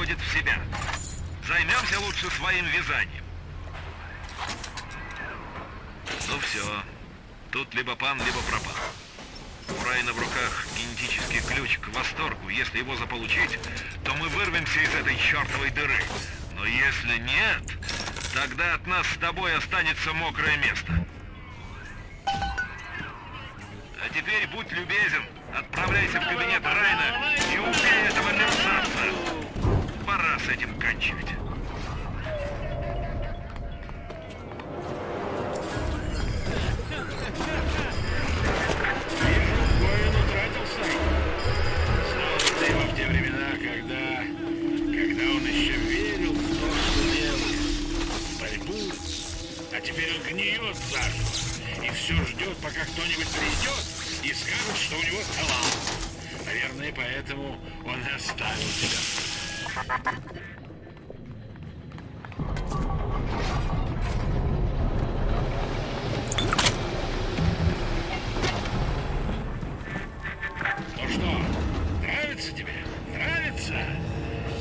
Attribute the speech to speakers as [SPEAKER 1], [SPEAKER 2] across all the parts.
[SPEAKER 1] приходит в себя. Займемся лучше своим вязанием. Ну все. Тут либо пан, либо пропал. У Райана в руках генетический ключ к восторгу. Если его заполучить, то мы вырвемся из этой чертовой дыры. Но если нет, тогда от нас с тобой останется мокрое место. А теперь будь любезен, отправляйся в кабинет Райана и убей этого мерзавца. Пора с этим кончать.
[SPEAKER 2] А теперь он гниет заживо и все ждет, пока кто-нибудь придет и скажет, что у него талант. Наверное, поэтому он и оставил тебя. Ну что, нравится тебе? Нравится?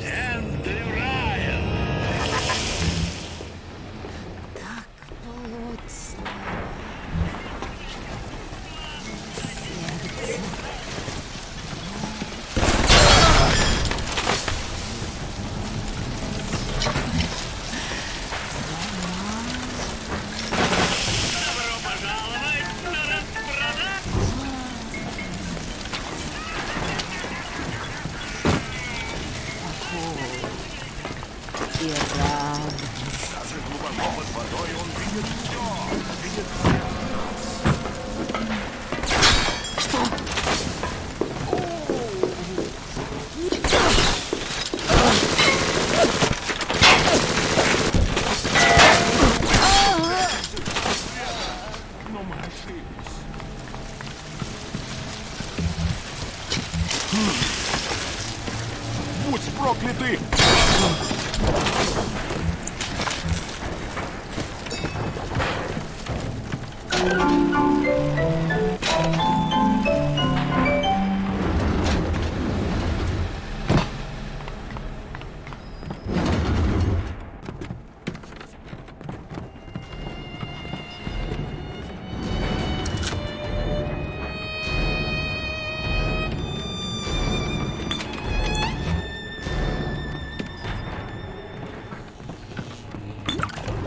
[SPEAKER 2] Эндрю Райан!
[SPEAKER 3] Даже глубоко под водой он видит все. Видит все. Но мы ошиблись. Будь прокляты!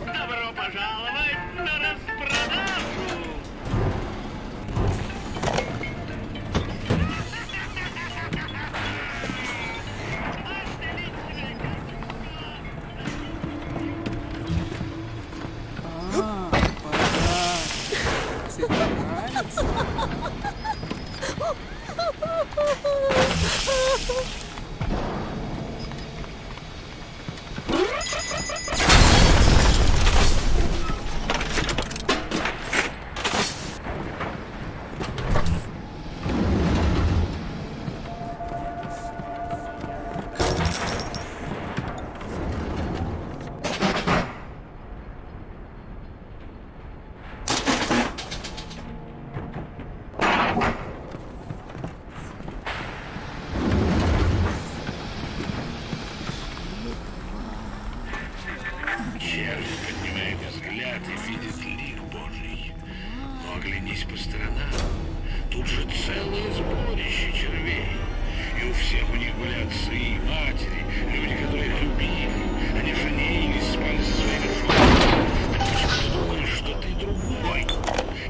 [SPEAKER 2] Добро пожаловать на распродажу! Червь поднимает взгляд и видит лик Божий. Но оглянись по сторонам. Тут же целое сборище червей. И у всех у них были отцы и матери, люди, которые их любили. Они женились, спали со своими женами. А почему ты думаешь, что ты другой?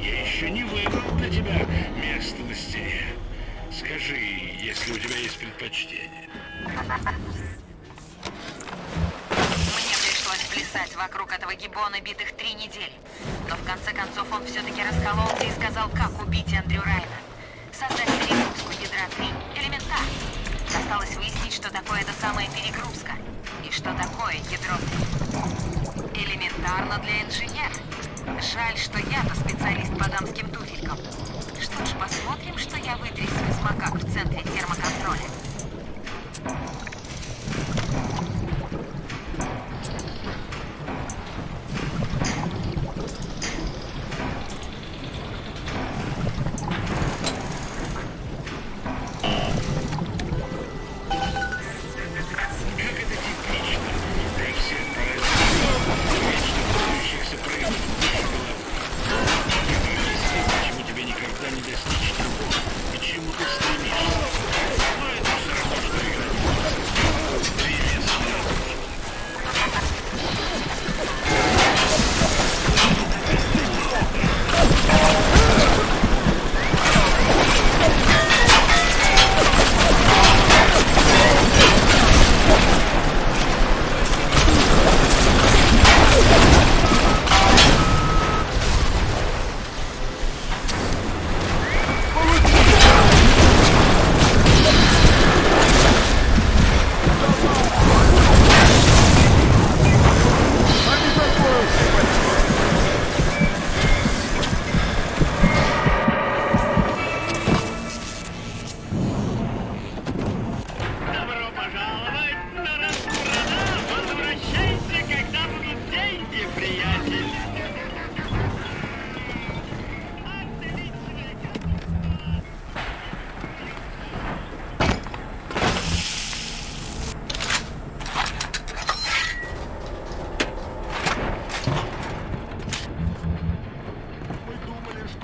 [SPEAKER 2] Я еще не выбрал для тебя место на стене. Скажи, если у тебя есть предпочтение.
[SPEAKER 4] Плясать вокруг этого гиббона битых 3 недели. Но в конце концов он все-таки раскололся и сказал, как убить Эндрю Райана. Создать перегрузку ядра 3 элементарно. Осталось выяснить, что такое эта самая перегрузка. И что такое ядро 3. Элементарно для инженера. Жаль, что я-то специалист по дамским туфелькам. Что ж, посмотрим, что я вытрясу из макак в центре термоконтроля.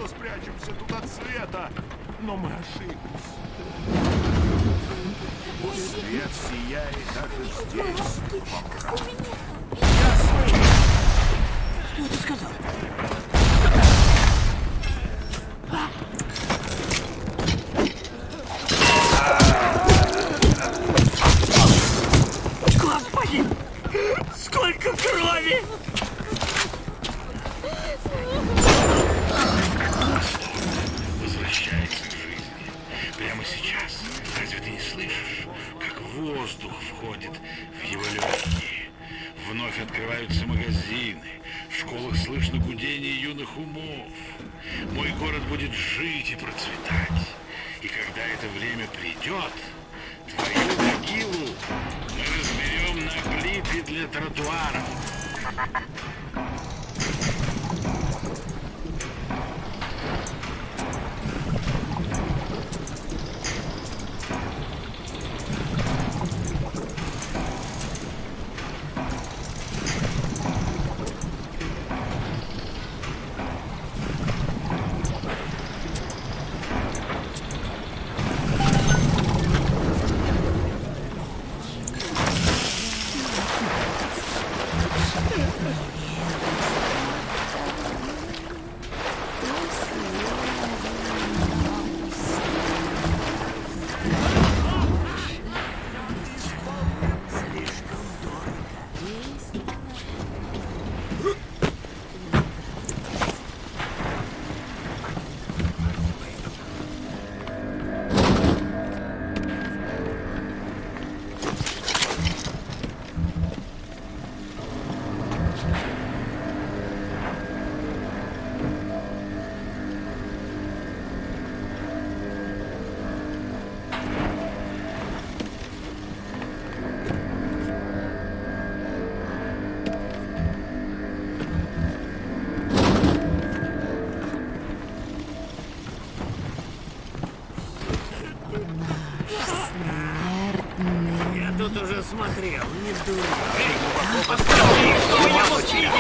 [SPEAKER 3] что спрячемся тут от света, но мы ошиблись. Свет сияет даже здесь, во мраке. Я слышу!
[SPEAKER 5] Что ты сказал? Господи! Сколько крови!
[SPEAKER 2] Возвращается к жизни. Прямо сейчас. Разве ты не слышишь, как воздух входит в его легкие? Вновь открываются магазины. В школах слышно гудение юных умов. Мой город будет жить и процветать. И когда это время придет, твою могилу мы разберем на плиты для тротуаров.
[SPEAKER 5] Тут уже смотрел, не дура. Посмотри, что меня мучили!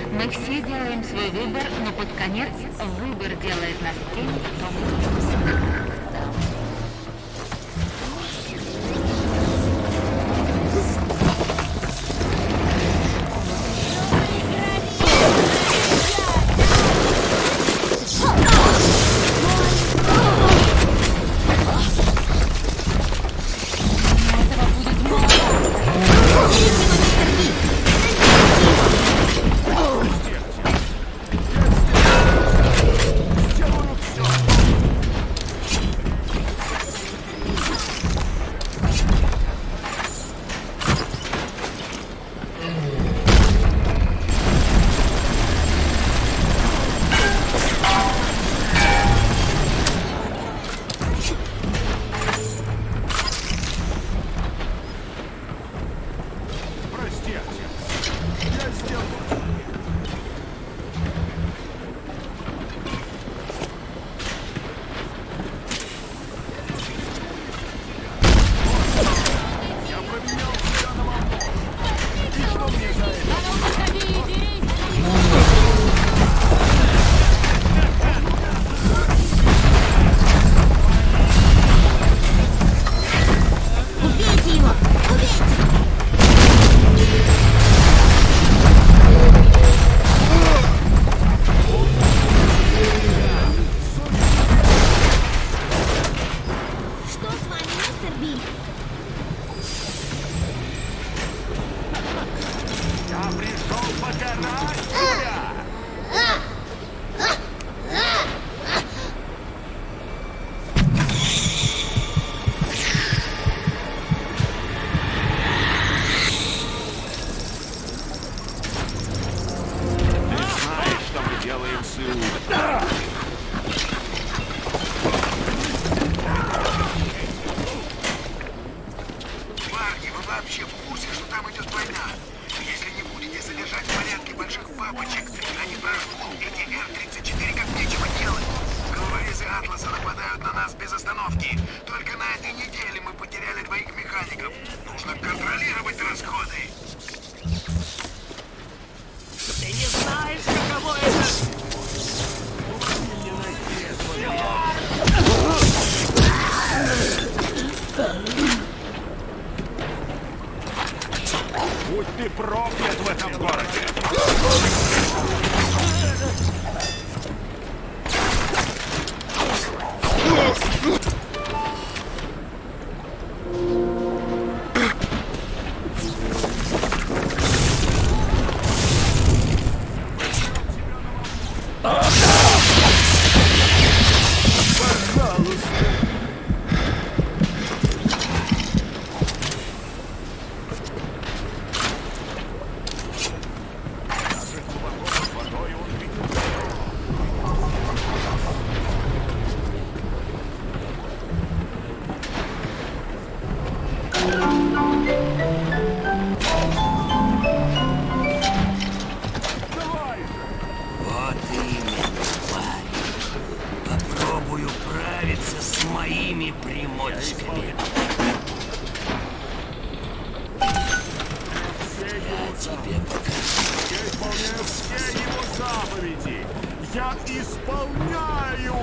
[SPEAKER 4] Мы все делаем свой выбор, но под конец выбор делает нас теми, кто мы.
[SPEAKER 3] Гора тебя! Ты знаешь, что мы делаем с Иудой.
[SPEAKER 6] Парни, вы вообще в курсе, что там идет война? Если не будете содержать в порядке больших папочек, они прожгут эти Р-34 как нечего делать. Головорезы Атласа нападают на нас без остановки. Только на этой неделе мы потеряли 2 механиков. Нужно контролировать расходы.
[SPEAKER 5] Ты не знаешь, каково это?
[SPEAKER 3] Будь ты проклят в этом городе!
[SPEAKER 5] Вот именно, парень. Попробую управиться с моими примочками. Я тебе покажу.
[SPEAKER 3] Я исполняю все его заповеди! Я исполняю!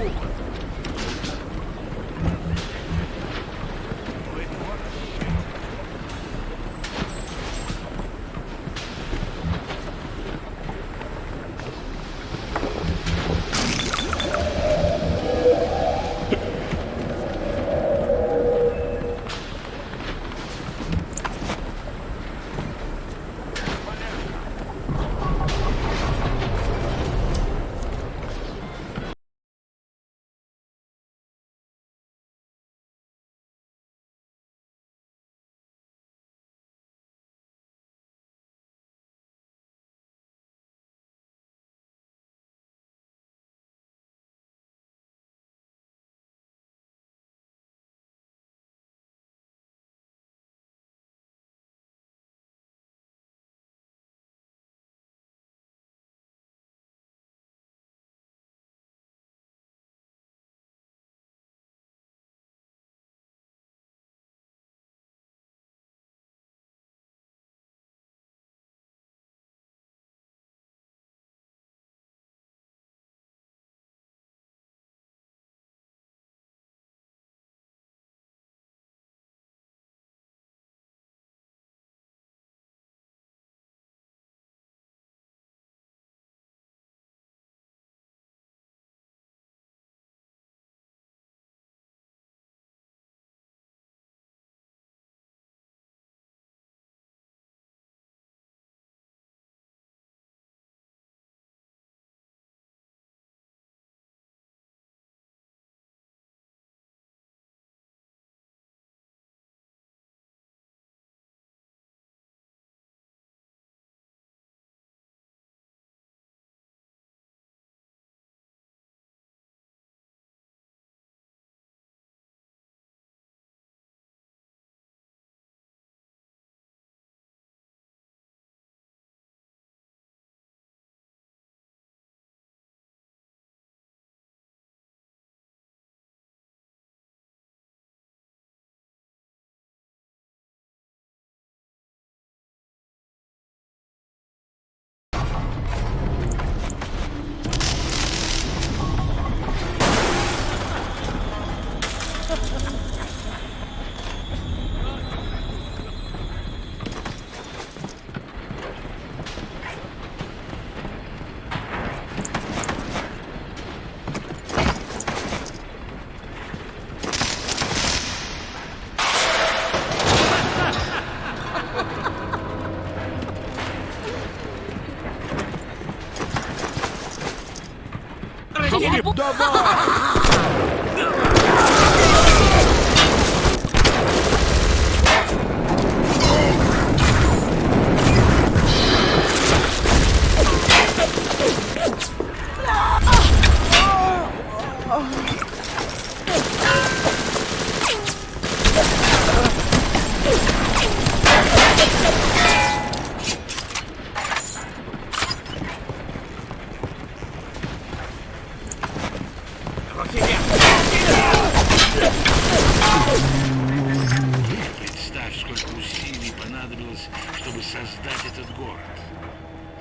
[SPEAKER 2] Представь, сколько усилий понадобилось, чтобы создать этот город.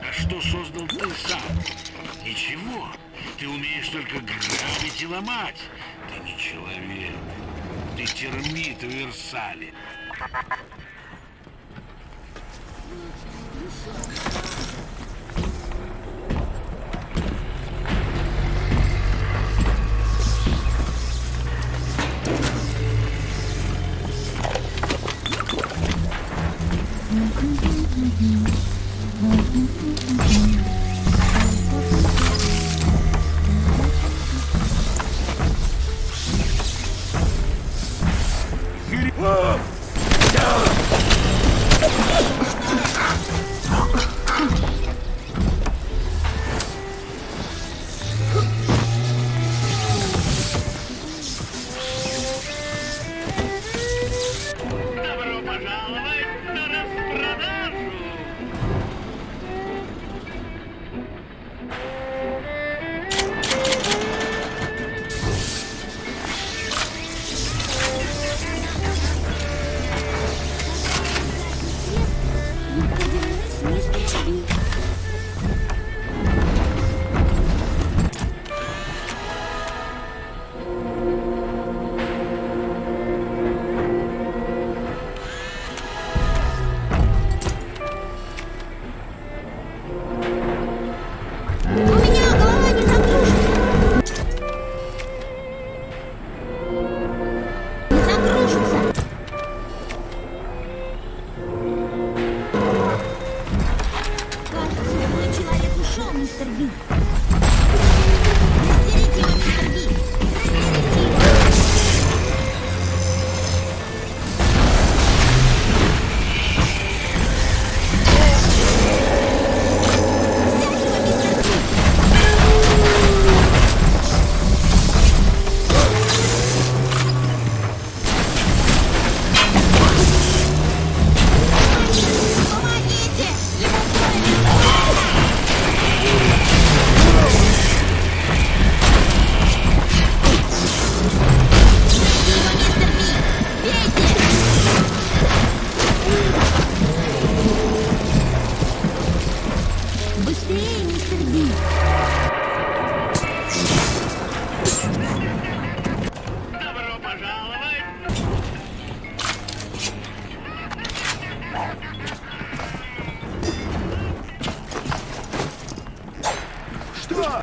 [SPEAKER 2] А что создал ты сам? Ничего. Ты умеешь только грабить и ломать. Ты не человек. Ты термит в Версале. Добро пожаловать на распродажу!
[SPEAKER 7] У меня голова не загружится. Не загружится. Кажется, любой человек ушел, мистер Би. Растерите его, мистер Би. Растерите его. Помогите! Его мистер Би! Бейте! Быстрее, мистер Би!
[SPEAKER 2] Добро пожаловать!
[SPEAKER 3] Что?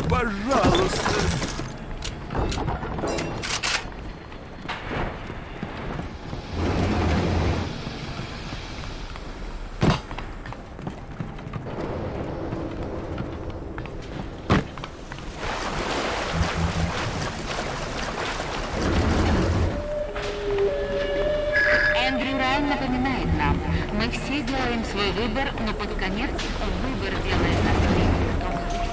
[SPEAKER 3] Пожалуйста.
[SPEAKER 4] Эндрю Райн напоминает нам, мы все делаем свой выбор, но под конец выбор делает нас теми, кто мы есть.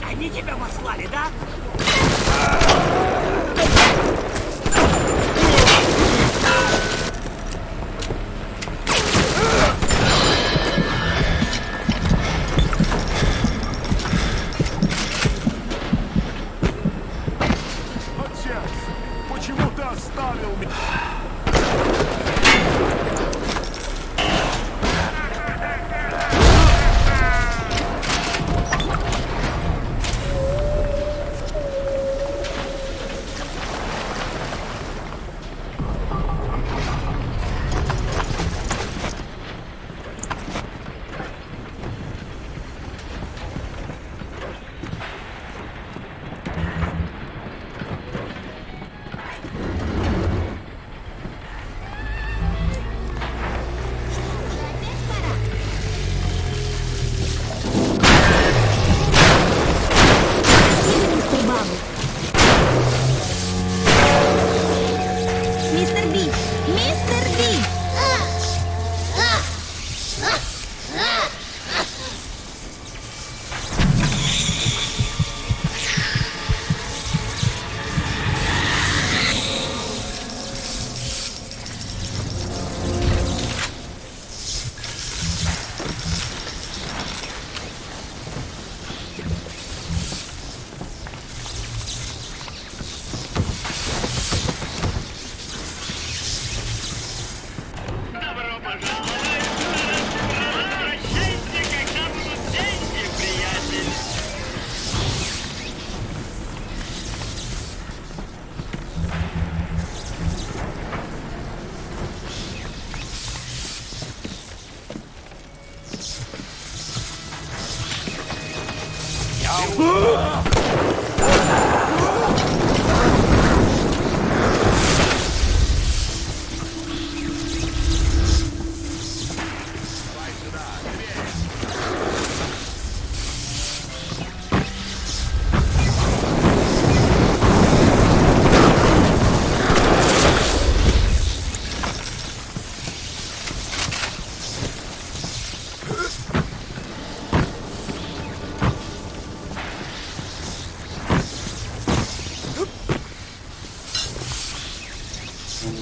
[SPEAKER 5] Они тебя послали, да?
[SPEAKER 3] Отец, почему ты оставил меня?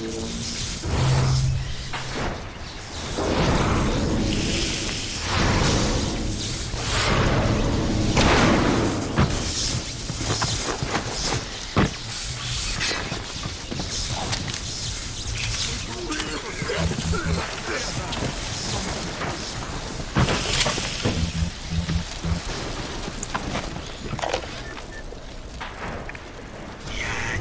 [SPEAKER 6] Я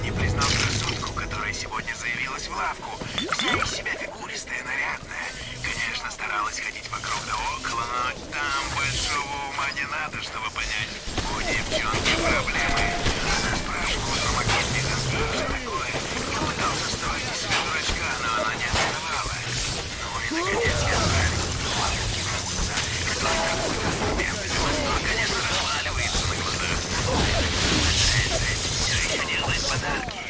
[SPEAKER 6] не признал красотку, которая сегодня заявилась в лавку. Вся из себя фигуристая, нарядная. Конечно, старалась ходить вокруг да около, но там большого ума не надо, чтобы понять. У девчонки проблемы. Она спрашивала про магнитный замки и все такое. Я пытался строить из себя дурачка, но она не отставала. Ну и наконец я справился. Кинуться, который какой-то момент из восторга, конечно, разваливается на глазах. Все еще делает подарки.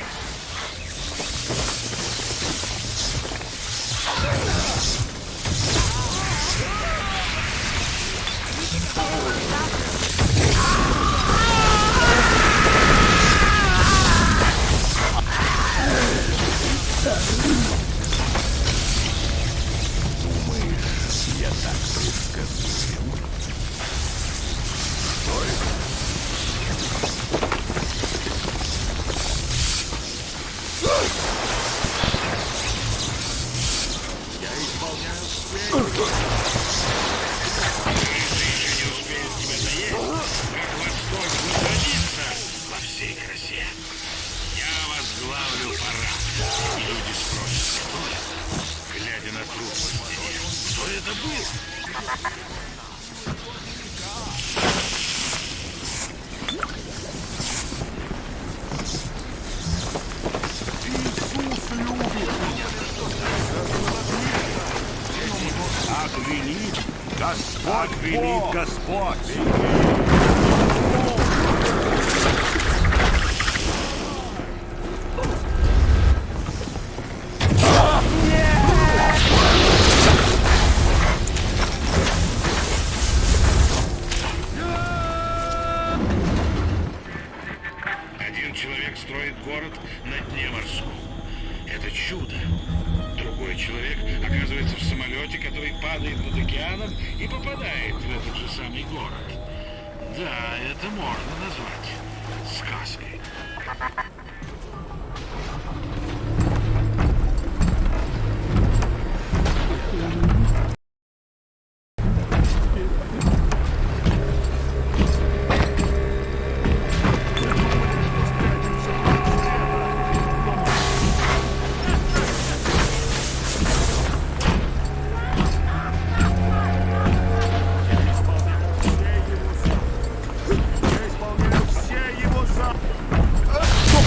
[SPEAKER 3] Я так предсказуем.
[SPEAKER 2] Я исполняю свои... Если еще не успеет тебя доесть, как восторг насладиться во всей красе. Я возглавлю парад. Люди спросят, кто это? Глядя на труп на стене. Кто это был?
[SPEAKER 3] Иисус любит меня. Так велит Господь, так велит Господь.
[SPEAKER 2] Один человек строит город на дне морском. Это чудо. Другой человек оказывается в самолете, который падает над океаном и попадает в этот же самый город. Да, это можно назвать сказкой.
[SPEAKER 3] Кто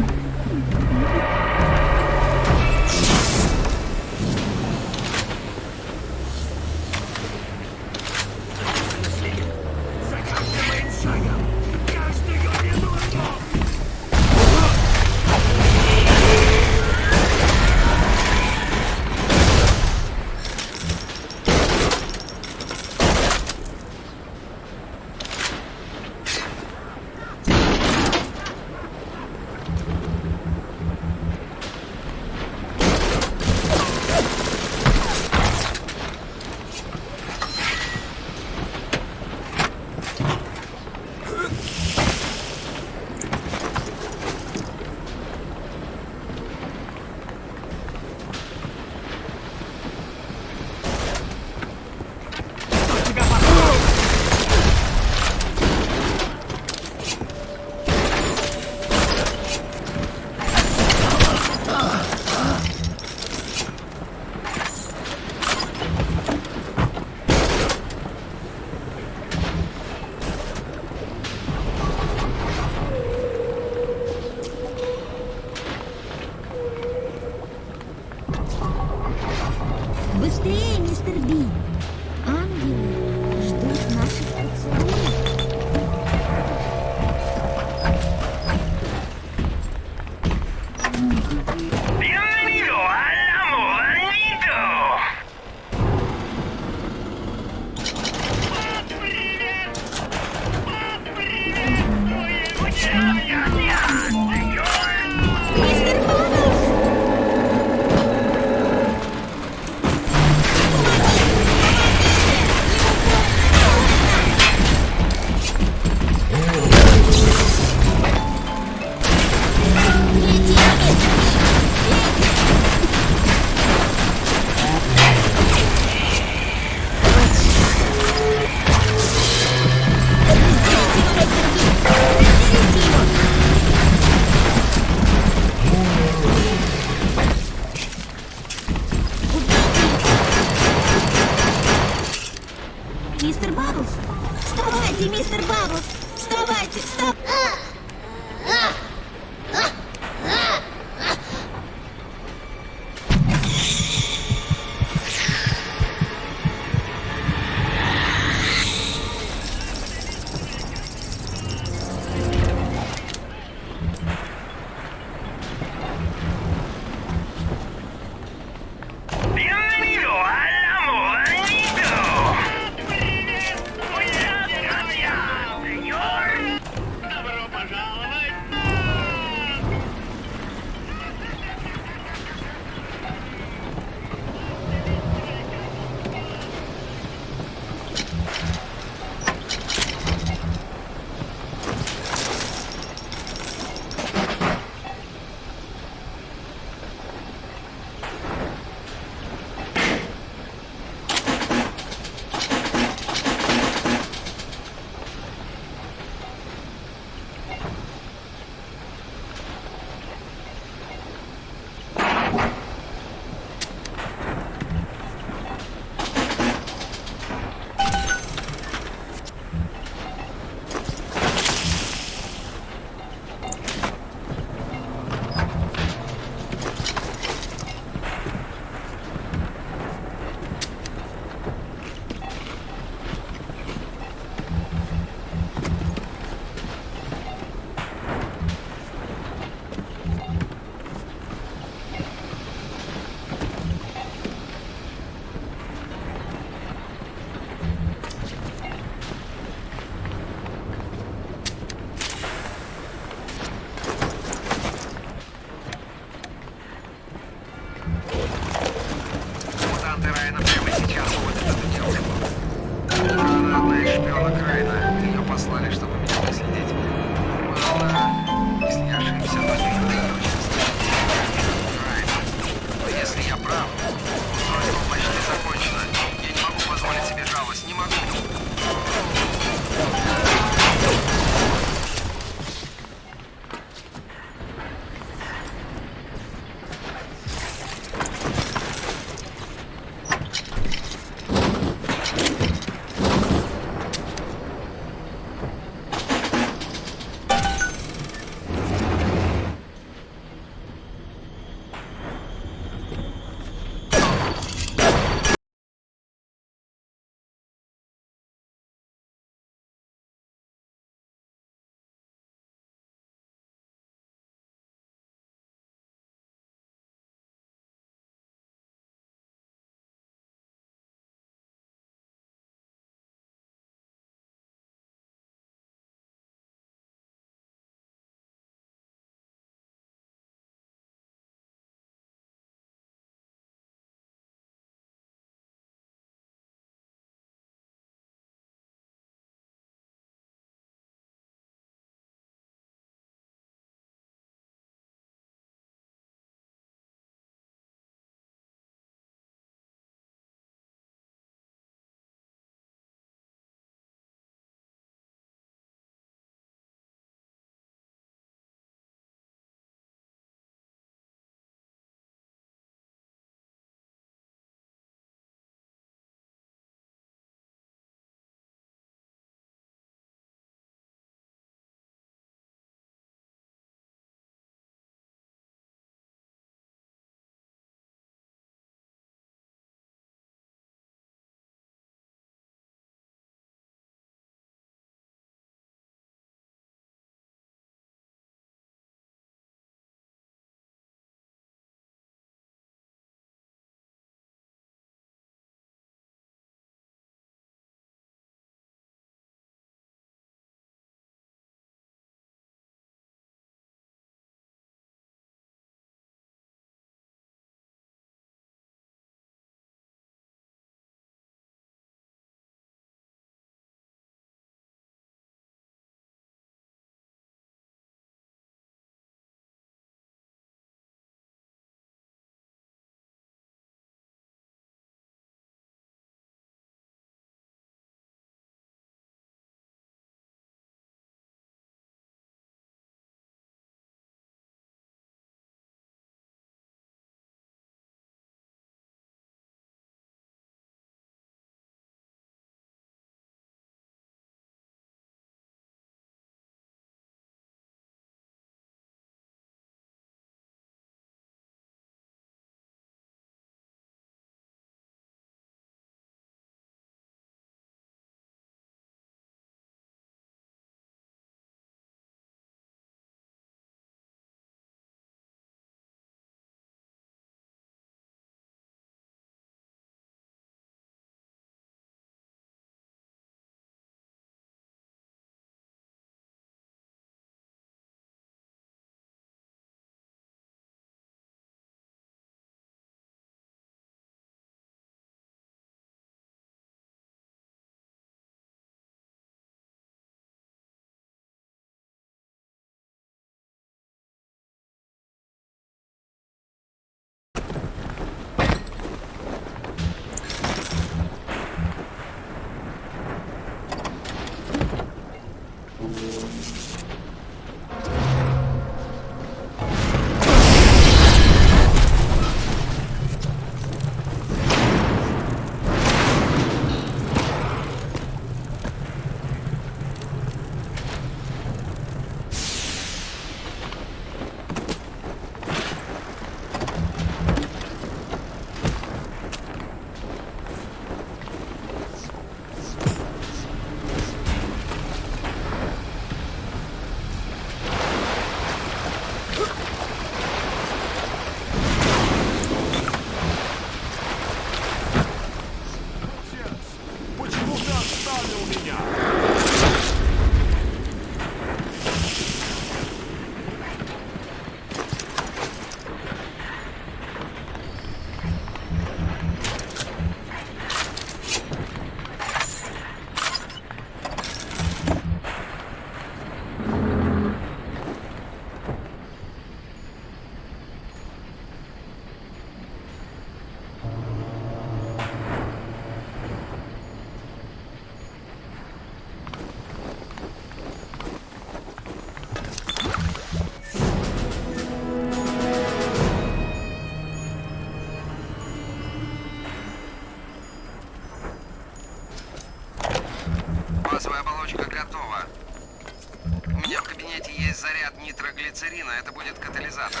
[SPEAKER 8] есть заряд нитроглицерина, это будет катализатор.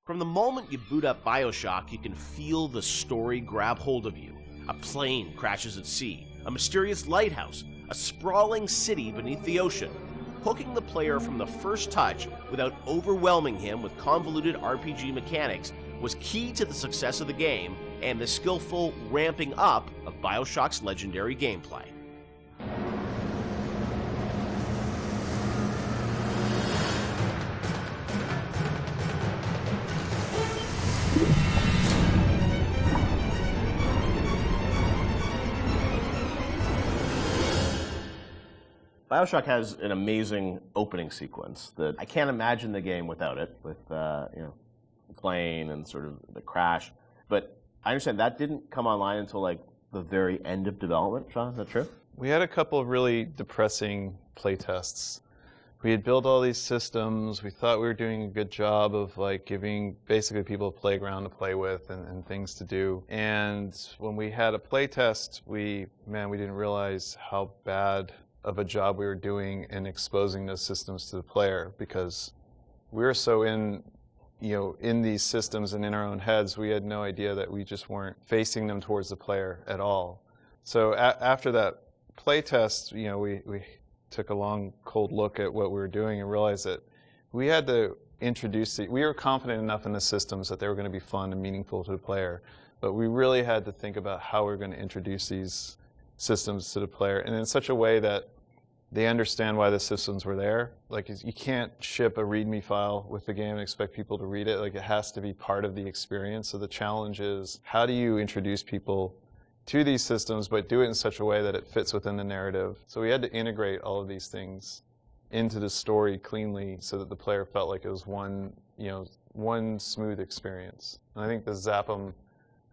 [SPEAKER 9] From the moment you boot up BioShock, you can feel the story grab hold of you. A plane crashes at sea, a mysterious lighthouse, a sprawling city beneath the ocean. Hooking the player from the first touch without overwhelming him with convoluted RPG mechanics was key to the success of the game and the skillful ramping up of BioShock's legendary gameplay. BioShock has an amazing opening sequence that I can't imagine the game without it, with the plane and sort of the crash. But I understand that didn't come online until like the very end of development. Sean, is that true?
[SPEAKER 10] We had a couple of really depressing playtests. We had built all these systems. We thought we were doing a good job of like giving basically people a playground to play with and things to do. And when we had a playtest, we didn't realize how bad of a job we were doing in exposing those systems to the player, because we were so in these systems and in our own heads, we had no idea that we just weren't facing them towards the player at all. So after that playtest, we took a long, cold look at what we were doing and realized that we had to introduce we were confident enough in the systems that they were going to be fun and meaningful to the player, but we really had to think about how we were going to introduce these systems to the player, and in such a way that they understand why the systems were there. Like, you can't ship a README file with the game and expect people to read it. Like, it has to be part of the experience. So the challenge is, how do you introduce people to these systems, but do it in such a way that it fits within the narrative? So we had to integrate all of these things into the story cleanly so that the player felt like it was one smooth experience. And I think the zap 'em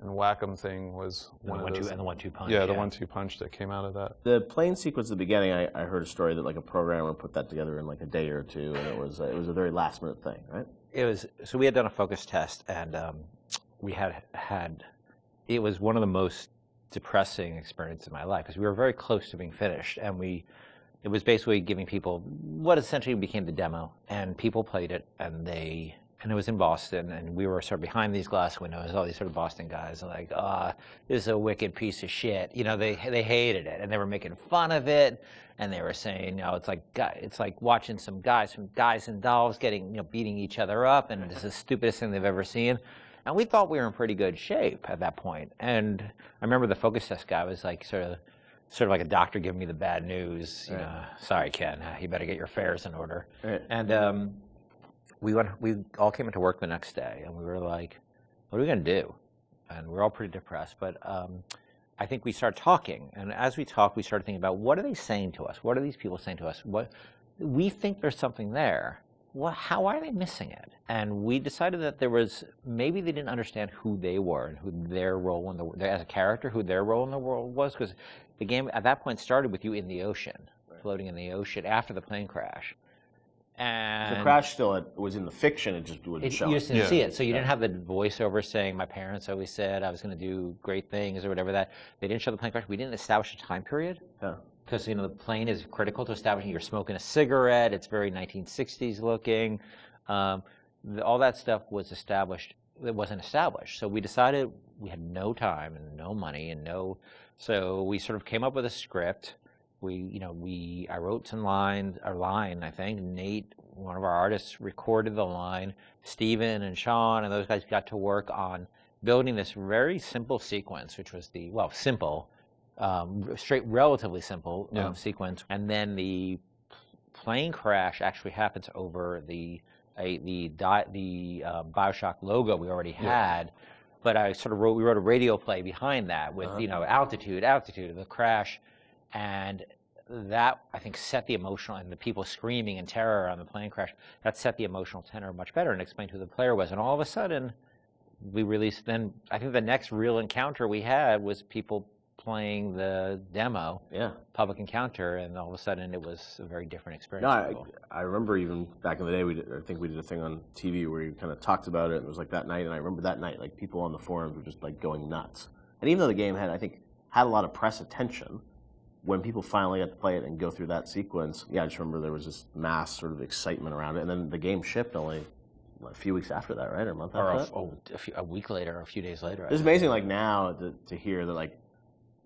[SPEAKER 10] and whack 'em thing was one of those.
[SPEAKER 11] And the 1-2 punch.
[SPEAKER 10] Yeah, the 1-2 punch that came out of that.
[SPEAKER 9] The plane sequence at the beginning, I heard a story that like a programmer put that together in like a day or two, and it was a very last minute thing, right?
[SPEAKER 11] It was. So we had done a focus test, and we had it was one of the most depressing experiences in my life, because we were very close to being finished, and it was basically giving people what essentially became the demo, and people played it, and it was in Boston, and we were sort of behind these glass windows, all these sort of Boston guys, and like, this is a wicked piece of shit. They hated it, and they were making fun of it, and they were saying, it's like watching some guys and dolls getting, beating each other up, and it's the stupidest thing they've ever seen. And we thought we were in pretty good shape at that point. And I remember the focus test guy was like sort of like a doctor giving me the bad news.
[SPEAKER 9] Right.
[SPEAKER 11] Sorry, Ken, you better get your affairs in order.
[SPEAKER 9] Right.
[SPEAKER 11] And we all came into work the next day, and we were like, what are we going to do? And we were all pretty depressed. But I think we started talking. And as we talked, we started thinking about, what are they saying to us? What are these people saying to us? We think there's something there. How are they missing it? And we decided that maybe they didn't understand who they were and who their role as a character, who their role in the world was, because the game at that point started with you in the ocean, floating in the ocean after the plane crash. And
[SPEAKER 9] the crash still was in the fiction, it just wouldn't show.
[SPEAKER 11] You just didn't see it, so you didn't have the voiceover saying, my parents always said I was going to do great things or whatever that. They didn't show the plane crash. We didn't establish a time period.
[SPEAKER 9] Yeah.
[SPEAKER 11] Because the plane is critical to establishing. You're smoking a cigarette. It's very 1960s looking. All that stuff was established. It wasn't established. So we decided we had no time and no money so we sort of came up with a script. I wrote some lines, a line, I think. Nate, one of our artists, recorded the line. Steven and Sean and those guys got to work on building this very simple sequence, which was simple. Relatively simple sequence, and then the plane crash actually happens over the BioShock logo we already had, but we wrote a radio play behind that with altitude of the crash, and that I think set the emotional, and the people screaming in terror on the plane crash, that set the emotional tenor much better and explained who the player was. And all of a sudden we released, then I think the next real encounter we had was people playing the demo, public encounter, and all of a sudden it was a very different experience.
[SPEAKER 9] No, I remember even back in the day, I think we did a thing on TV where you kind of talked about it, and it was like that night, and I remember that night, like people on the forums were just like going nuts. And even though the game had, I think, had a lot of press attention. When people finally got to play it and go through that sequence, yeah, I just remember there was this mass sort of excitement around it, and then the game shipped only a few weeks after that, right, or a month after that?
[SPEAKER 11] A week later, or a few days later.
[SPEAKER 9] It's amazing, like now, to hear that, like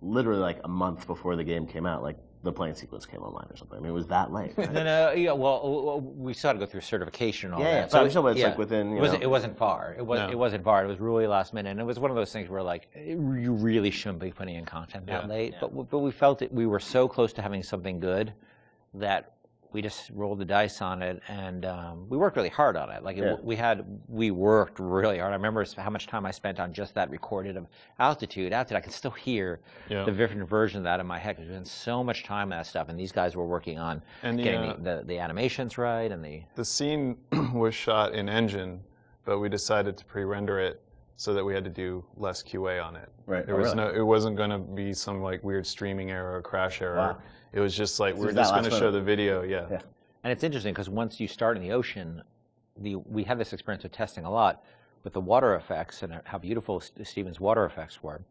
[SPEAKER 9] literally like a month before the game came out, like the playing sequence came online or something. I mean, it was that late. Right?
[SPEAKER 11] Yeah, well, we still had to go through certification and all that.
[SPEAKER 9] Yeah, so it's like within.
[SPEAKER 11] It wasn't far. It wasn't far. It was really last minute, and it was one of those things where like you really shouldn't be putting in content that late. Yeah. But we felt it. We were so close to having something good that we just rolled the dice on it, and we worked really hard on it. Like we worked really hard. I remember how much time I spent on just that recorded of altitude. I can still hear the different version of that in my head because we spent so much time on that stuff. And these guys were working on getting the animations right and the
[SPEAKER 10] scene was shot in engine, but we decided to pre-render it so that we had to do less QA on it.
[SPEAKER 9] Right.
[SPEAKER 10] It wasn't going to be some like weird streaming error or crash error. Wow. It was just like, we're just going to show the video, yeah.
[SPEAKER 11] And it's interesting because once you start in the ocean, we had this experience of testing a lot with the water effects and how beautiful Steven's water effects were.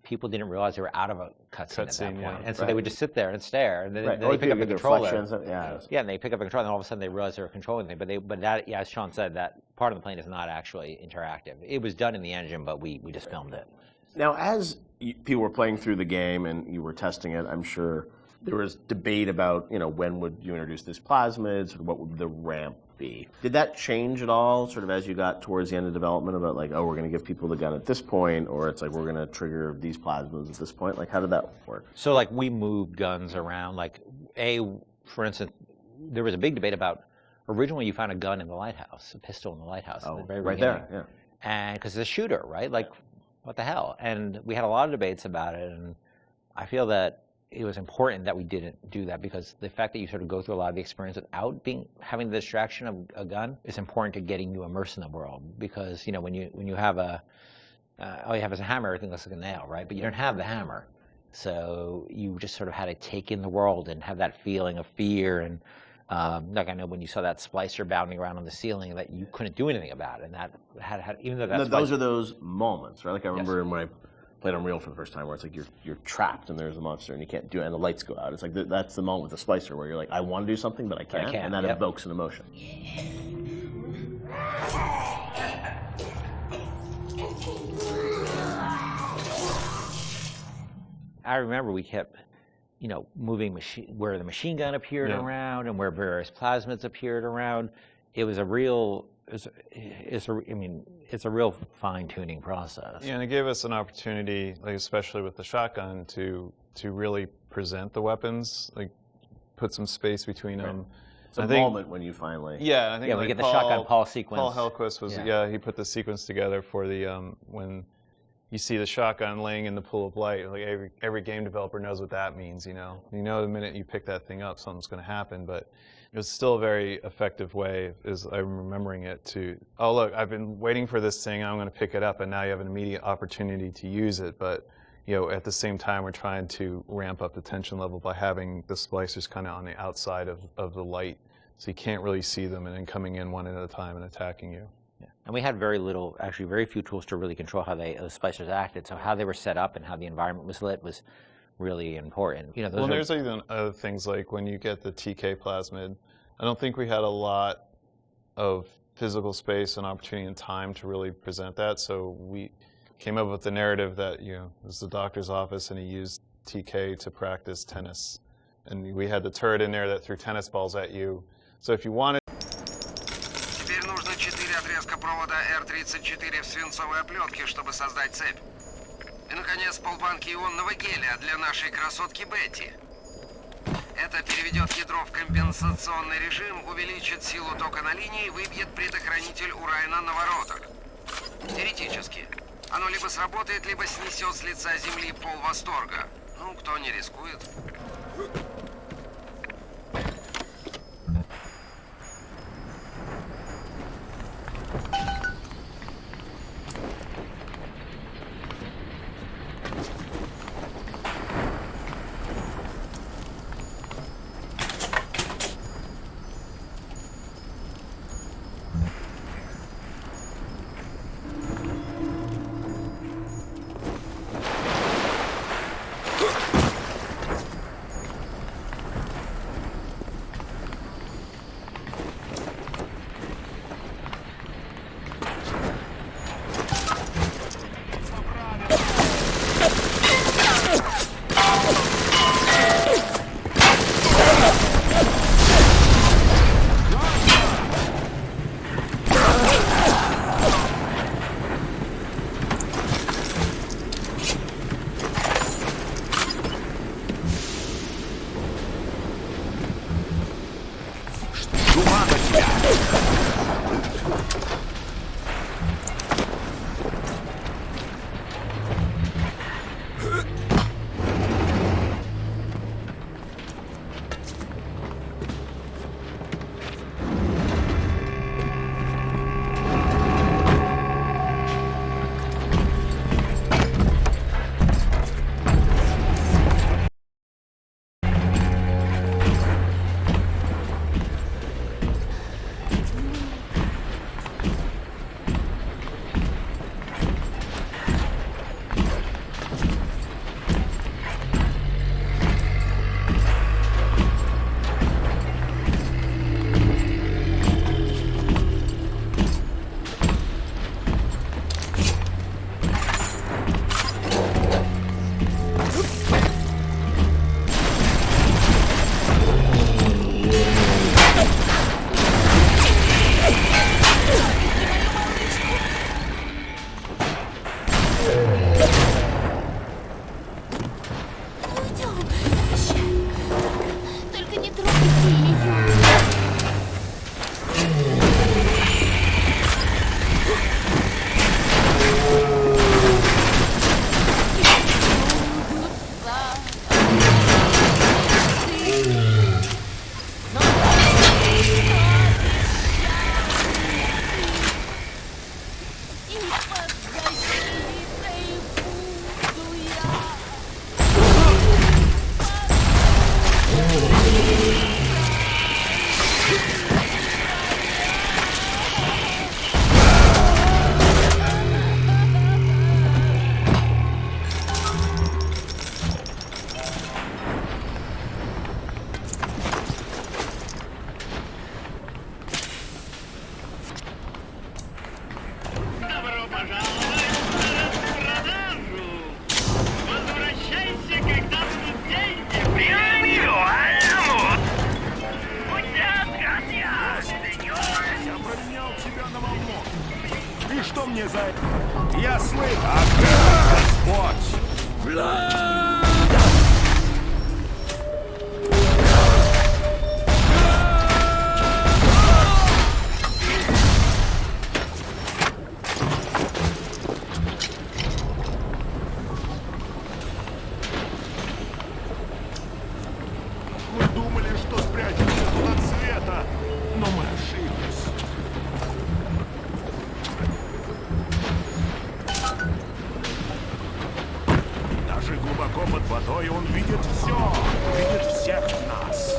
[SPEAKER 11] People didn't realize they were out of a cutscene at that point. And so they would just sit there and stare, and then they pick up the controller. And they pick up the controller, and all of a sudden they realize they were controlling things. But that, as Sean said, that part of the plane is not actually interactive. It was done in the engine, but we just filmed it.
[SPEAKER 9] Now, as people were playing through the game and you were testing it, I'm sure there was debate about, when would you introduce these plasmids, what would the ramp be? Did that change at all, sort of as you got towards the end of development, about like, we're going to give people the gun at this point, or it's like, we're going to trigger these plasmids at this point? Like, how did that work?
[SPEAKER 11] So, like, we moved guns around. Like, for instance, there was a big debate about, originally you found a gun in the lighthouse, a pistol in the lighthouse.
[SPEAKER 9] Oh,
[SPEAKER 11] at the very
[SPEAKER 9] right
[SPEAKER 11] beginning.
[SPEAKER 9] there, yeah.
[SPEAKER 11] And because it's a shooter, right? Like, what the hell? And we had a lot of debates about it, and I feel that it was important that we didn't do that because the fact that you sort of go through a lot of the experience without having the distraction of a gun is important to getting you immersed in the world. Because when you have all you have is a hammer, everything looks like a nail, right? But you don't have the hammer, so you just sort of had to take in the world and have that feeling of fear. And like I know when you saw that splicer bounding around on the ceiling, that you couldn't do anything about it, and that had even though that's
[SPEAKER 9] those are those moments, right? Like I remember when I played Unreal for the first time, where it's like you're trapped and there's a monster and you can't do it, and the lights go out. It's like that's the moment with the splicer where you're like, I want to do something, but I can't, and that evokes an emotion.
[SPEAKER 11] I remember we kept, moving where the machine gun appeared around and where various plasmids appeared around. It was a real. It's a real fine-tuning process.
[SPEAKER 10] Yeah, and it gave us an opportunity, like especially with the shotgun, to really present the weapons, like put some space between them.
[SPEAKER 9] It's a moment when you finally.
[SPEAKER 10] Yeah, I think
[SPEAKER 11] we get the shotgun Paul sequence.
[SPEAKER 10] Paul Hellquist was he put the sequence together for the when you see the shotgun laying in the pool of light. Like every game developer knows what that means. You know the minute you pick that thing up, something's going to happen, but. It was still a very effective way, as I'm remembering it, to, oh look, I've been waiting for this thing, I'm going to pick it up, and now you have an immediate opportunity to use it. But at the same time, we're trying to ramp up the tension level by having the splicers kind of on the outside of the light, so you can't really see them, and then coming in one at a time and attacking you.
[SPEAKER 11] Yeah. And we had very few tools to really control how the splicers acted. So how they were set up and how the environment was lit was really important.
[SPEAKER 10] There's even other things like when you get the TK plasmid, I don't think we had a lot of physical space and opportunity and time to really present that, so we came up with the narrative that, it was the doctor's office and he used TK to practice tennis. And we had the turret in there that threw tennis balls at you. So if you wanted...
[SPEAKER 8] Теперь нужно 4 отрезка провода R34 в свинцовой оплетке, чтобы создать цепь. И, наконец, полбанки ионного геля для нашей красотки Бетти. Это переведет ядро в компенсационный режим, увеличит силу тока на линии и выбьет предохранитель урайна на воротах. Теоретически. Оно либо сработает, либо снесет с лица земли пол восторга. Кто не рискует.
[SPEAKER 3] за... Я слышу... Ага, Господь! Мы думали, что спрячемся тут от света, но мы ошиблись. Даже глубоко под водой он видит все, видит всех нас.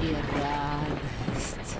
[SPEAKER 7] И радость.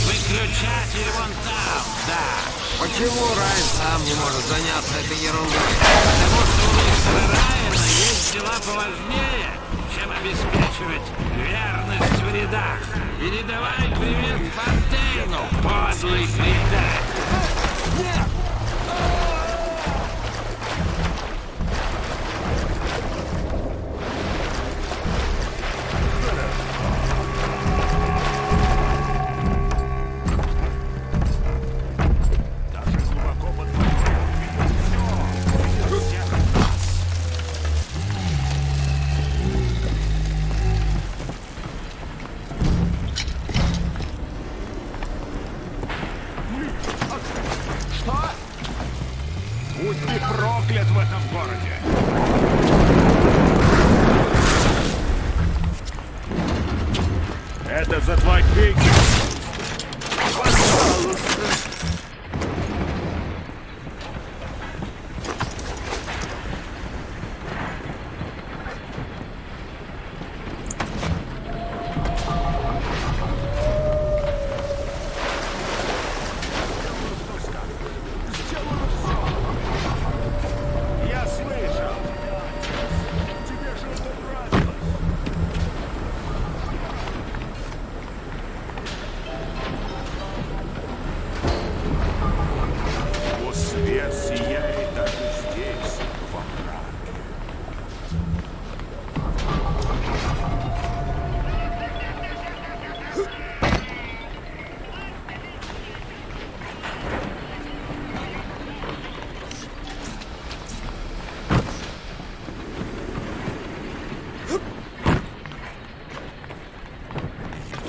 [SPEAKER 5] Выключатель вон там, да.
[SPEAKER 8] Почему Райан сам не может заняться этой ерундой?
[SPEAKER 5] Потому что у мистера Райана есть дела поважнее, чем обеспечивать верность в рядах. Передавай привет Фонтейну, подлый предатель.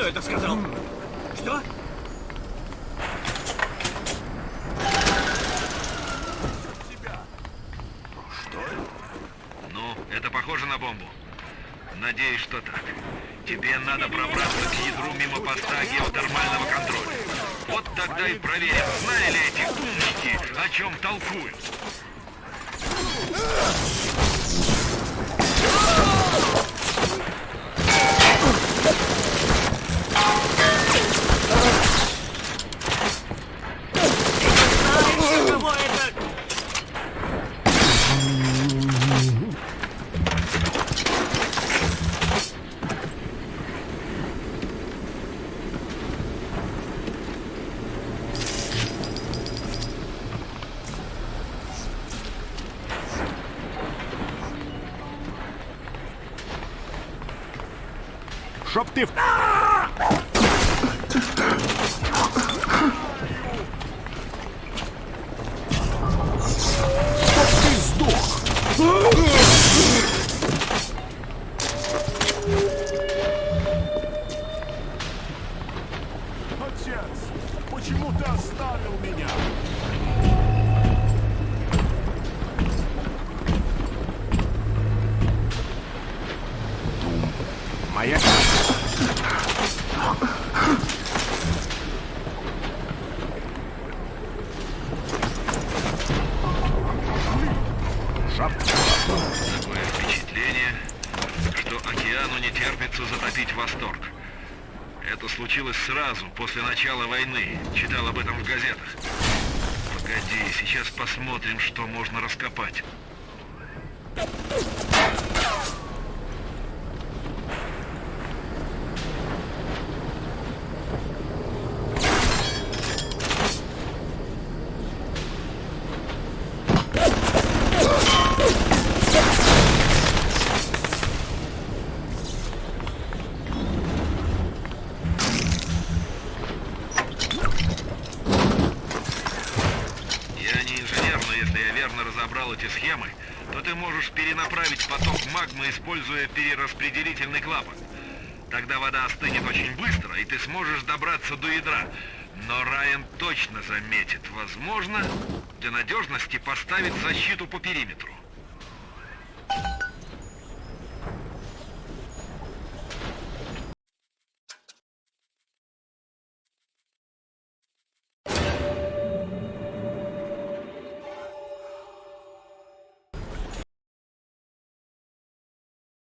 [SPEAKER 5] Кто это сказал? Что?
[SPEAKER 1] Ну, это похоже на бомбу? Надеюсь, что так. Тебе надо пробраться к ядру мимо поста геотермального контроля. Вот тогда и проверим, знали ли эти умники, о чем толкуют.
[SPEAKER 5] Кого это?
[SPEAKER 3] Чтоб ты... Чтоб ты сдох! Отец, почему ты оставил меня? Моя...
[SPEAKER 1] Такое впечатление, что океану не терпится затопить Восторг. Это случилось сразу, после начала войны. Читал об этом в газетах. Погоди, сейчас посмотрим, что можно раскопать. Разобрал эти схемы, то ты можешь перенаправить поток магмы, используя перераспределительный клапан. Тогда вода остынет очень быстро, и ты сможешь добраться до ядра. Но Райан точно заметит. Возможно, для надежности поставить защиту по периметру.